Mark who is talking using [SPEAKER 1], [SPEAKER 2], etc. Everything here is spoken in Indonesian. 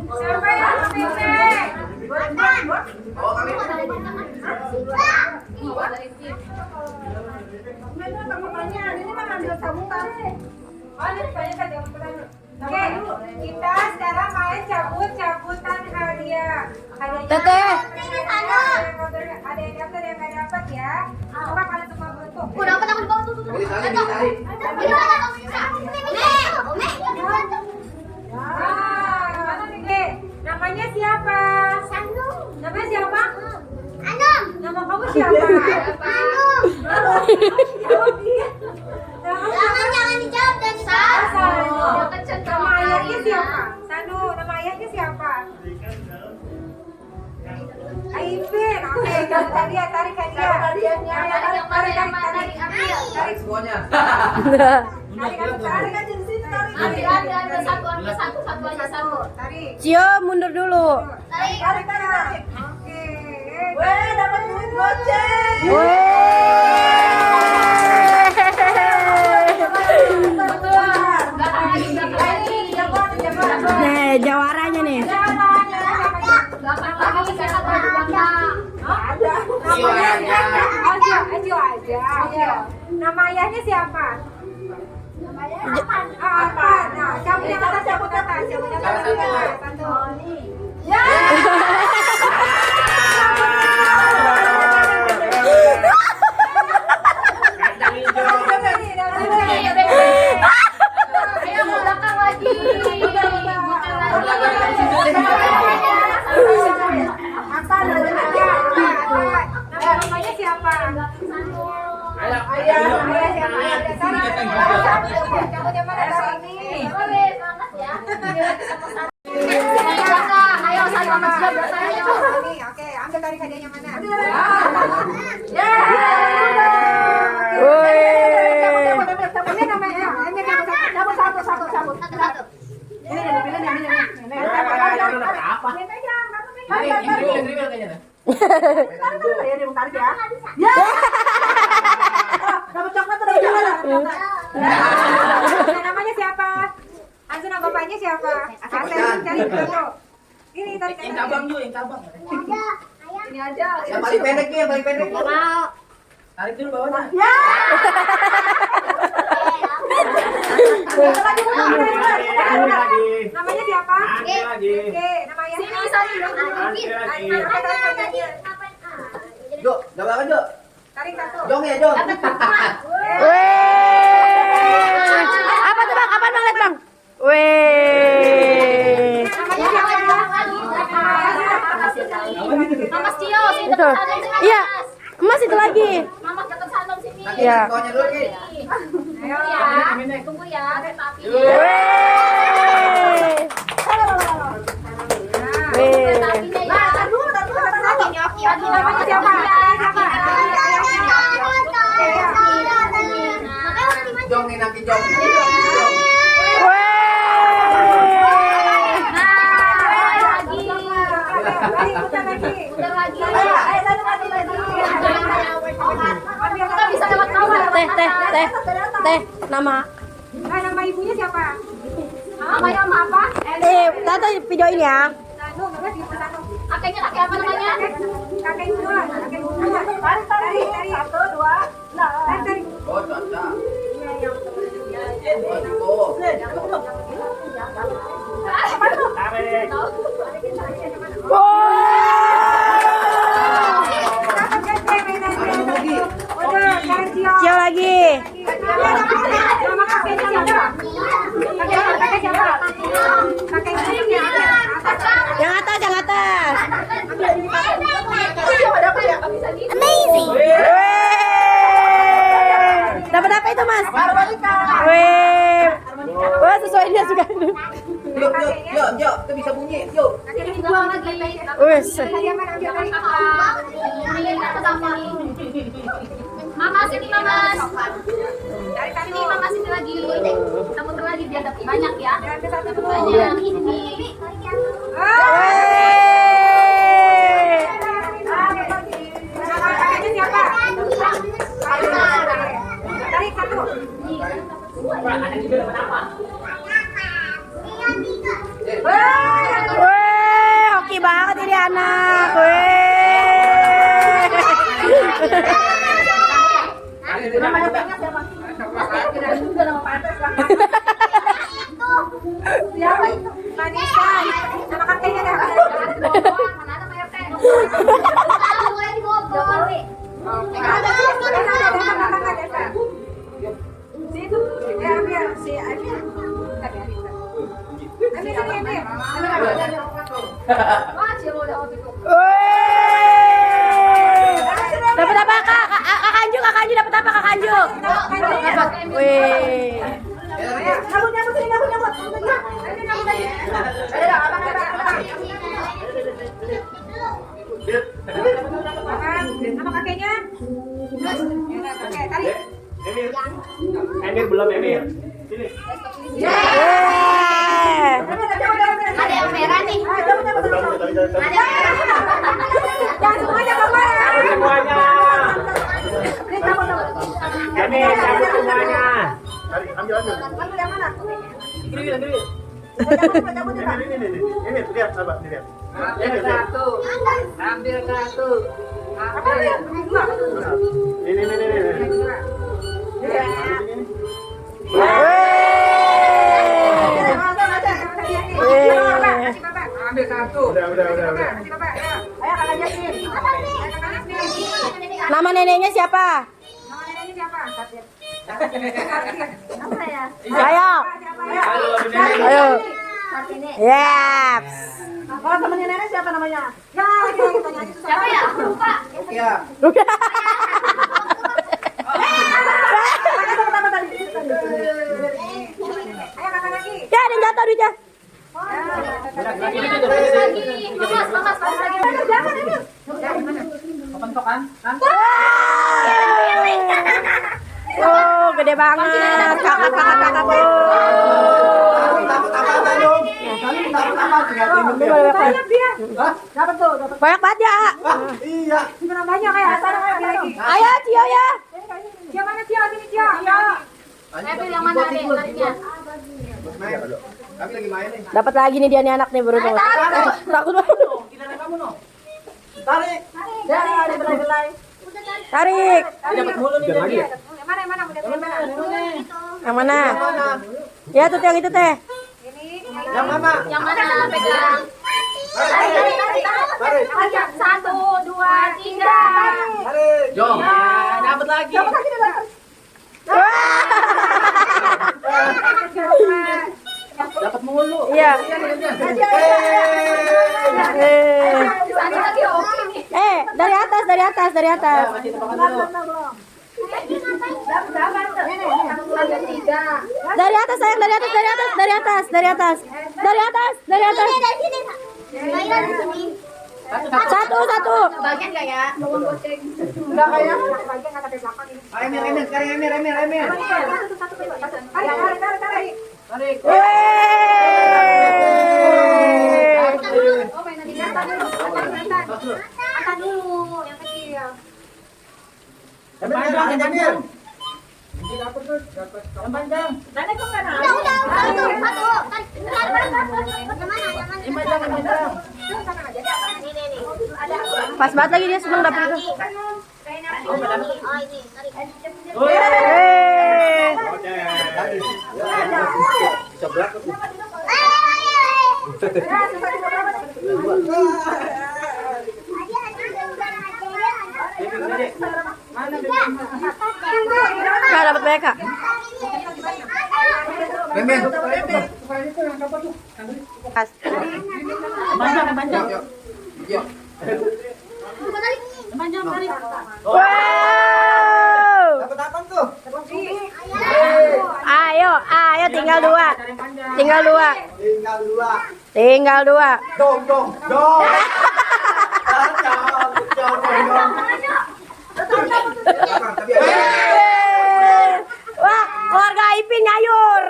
[SPEAKER 1] Siapa yang pilih?
[SPEAKER 2] Oh, kali.
[SPEAKER 1] Oke, kita sekarang main cabut-cabutan hadiah.
[SPEAKER 3] Teteh.
[SPEAKER 1] Ada yang dapat, yang nggak dapat ya. Coba kalian semua bentuk.
[SPEAKER 2] Pilih tali, pilih tali.
[SPEAKER 1] Gimana nih, Dek? Namanya siapa? Namanya siapa? Nama kamu siapa? Nama ayahnya siapa? Sandu, nama ayahnya siapa? Aipin. Oke, tadi ya, tarik hadiah.
[SPEAKER 2] Tarik semuanya.
[SPEAKER 1] Tarik aja di sini, tarik. Tarik.
[SPEAKER 3] Cio mundur dulu.
[SPEAKER 1] Tarik. Oke.
[SPEAKER 4] Weh, dapat duit goceng.
[SPEAKER 3] Nih, jawaranya nih.
[SPEAKER 1] Ajo aja. Nama ayahnya siapa? Apa? Nah, cabut yang atas. Satu. Ya.
[SPEAKER 2] Kacang hijau.
[SPEAKER 1] Namanya siapa?
[SPEAKER 2] Ayah.
[SPEAKER 1] Cabut yang mana tadi? Oke, ambil tarik hadiahnya mana? Ini namanya cabut.
[SPEAKER 2] Apa? Ini kayaknya.
[SPEAKER 4] Dapat coklat atau dapat coklat?
[SPEAKER 1] Namanya siapa? Anjuna bapaknya siapa? Cari dulu. Ini tarik.
[SPEAKER 2] Yang cabang juga, yang cabang.
[SPEAKER 1] Ini aja.
[SPEAKER 2] Yang paling pendek nih, yang paling pendek.
[SPEAKER 1] Mau.
[SPEAKER 2] Tarik dulu bawahnya.
[SPEAKER 4] Ya.
[SPEAKER 1] Namanya siapa?
[SPEAKER 2] Lagi.
[SPEAKER 1] Oke, nama ayahnya.
[SPEAKER 2] Jo, dapat apa, Jo?
[SPEAKER 1] Tarik satu.
[SPEAKER 2] Jong ya, Jong.
[SPEAKER 3] Apa tuh bang? Apa bang? Lihat bang.
[SPEAKER 1] Namanya siapa?
[SPEAKER 5] Mama Cio, sini
[SPEAKER 3] Itu.
[SPEAKER 5] dekat sana sini.
[SPEAKER 3] Iya. Mas itu lagi.
[SPEAKER 5] Mama dekat sana sini.
[SPEAKER 3] Iya.
[SPEAKER 2] Bawahnya dulu, Ki.
[SPEAKER 1] Ayo.
[SPEAKER 5] Tunggu ya, ada tapi. Tapinya ya.
[SPEAKER 1] Namanya siapa?
[SPEAKER 2] Jong nih nanti Jong.
[SPEAKER 5] Kita bisa lewat kamar.
[SPEAKER 3] Teh, nama.
[SPEAKER 1] Nama ibunya siapa?
[SPEAKER 5] Namanya apa?
[SPEAKER 3] Tata videoin ya.
[SPEAKER 1] Satu, enggak sih, satu.
[SPEAKER 5] Kakeknya kakek apa namanya?
[SPEAKER 1] Kakek ibu dulu, kakek ibu dulu. Tarik. 1, 2, tarik.
[SPEAKER 2] Oh, cocok.
[SPEAKER 1] Iya, yang
[SPEAKER 2] Oh,
[SPEAKER 3] Cio lagi.
[SPEAKER 1] Nama kakeknya siapa? Kakek siapa? Kakek ibunya
[SPEAKER 3] Yang atas.
[SPEAKER 5] Amazing.
[SPEAKER 3] Dapat apa itu mas? Wah sesuai dia suka.
[SPEAKER 2] Yuk, itu bisa bunyi. Yuk.
[SPEAKER 5] Buang lagi.
[SPEAKER 3] Wes.
[SPEAKER 5] Mama sini mama. Sini mama sini lagi. Kita muter lagi biar dapat banyak ya. Banyak. Ini.
[SPEAKER 1] Kakeknya siapa? Tarik satu.
[SPEAKER 2] Ada juga dapat apa?
[SPEAKER 5] Wah, ciro udah waktu itu.
[SPEAKER 3] Wih. Dapat apa kak? Kak Anju dapat apa kak Anju?
[SPEAKER 5] Dapat Emil.
[SPEAKER 3] Wih.
[SPEAKER 4] Nyambut, nyambut, sini, nyambut, nyambut.
[SPEAKER 1] Sama kakeknya. Oke, tarik.
[SPEAKER 6] Emir belum Emir. Sini.
[SPEAKER 3] Yeay.
[SPEAKER 5] Ada yang merah nih. Ada yang merah.
[SPEAKER 1] Jangan semuanya keluar.
[SPEAKER 6] Semuanya. Emir cabut semuanya. Ambil.
[SPEAKER 4] Ambil yang mana?
[SPEAKER 6] Ini.
[SPEAKER 4] Cabut, ya, Pak.
[SPEAKER 6] Emir lihat sahabat lihat.
[SPEAKER 2] Ambil satu. Ambil satu.
[SPEAKER 6] Ini.
[SPEAKER 2] Ambil satu.
[SPEAKER 6] Udah.
[SPEAKER 4] Ayo, kakak Jasin.
[SPEAKER 3] Nama neneknya siapa?
[SPEAKER 5] Apa ya?
[SPEAKER 3] Ayo. Ayo. Yaps.
[SPEAKER 4] Kalau temennya nenek siapa namanya? Ya,
[SPEAKER 5] Siapa ya? Aku lupa.
[SPEAKER 2] Oke ya.
[SPEAKER 3] Ya, ada yang jatuh duitnya.
[SPEAKER 5] Mamas lagi.
[SPEAKER 3] Oh, gede banget. Kakak.
[SPEAKER 4] dapat tuh, dapat.
[SPEAKER 3] Banyak banget ya.
[SPEAKER 6] Iya.
[SPEAKER 1] Gimana banyak ya? Sana lagi.
[SPEAKER 3] Ayo, Cio ya.
[SPEAKER 1] Cio mana Cio? Sini Cio.
[SPEAKER 5] Emil yang mana deh? Tariknya.
[SPEAKER 2] Kami lagi main nih.
[SPEAKER 3] Dapat lagi nih dia nih anak nih beruntung. Takut banget.
[SPEAKER 2] Tarik.
[SPEAKER 4] Ya, ada belai-belai.
[SPEAKER 3] Tarik.
[SPEAKER 6] Dapat mulu nih lagi ya.
[SPEAKER 1] Yang mana? Udah mana?
[SPEAKER 3] Yang mana? Ya, tuh yang itu teh.
[SPEAKER 2] Yang mana?
[SPEAKER 5] Yang mana pegang? Tarik. 1, 2, 3.
[SPEAKER 2] Jom. Dapat lagi. Dapat mulu.
[SPEAKER 3] Iya.
[SPEAKER 5] Satu lagi oke nih.
[SPEAKER 3] Dari atas.
[SPEAKER 2] Kasih tepuk tangan dulu.
[SPEAKER 5] Ada 3.
[SPEAKER 3] Dari atas sayang, dari atas. Satu.
[SPEAKER 5] Bagian enggak ya? Bawang goceng.
[SPEAKER 4] Enggak kayak.
[SPEAKER 2] Emir, sekarang Emir.
[SPEAKER 1] Tarik.
[SPEAKER 2] Tarik.
[SPEAKER 5] Oh, mainan ini angkat dulu. Angkat dulu yang kecil.
[SPEAKER 6] Emir.
[SPEAKER 3] Pas banget lagi dia seneng dapet itu. Kak dapat banyak kak.
[SPEAKER 2] Emir.
[SPEAKER 3] Kas.
[SPEAKER 2] Yuk.
[SPEAKER 3] Wow.
[SPEAKER 2] Dapat apa tuh?
[SPEAKER 3] Ayo, tinggal dua.
[SPEAKER 2] Tinggal dua. Dong.
[SPEAKER 3] Wah, keluarga Ipin nyayur.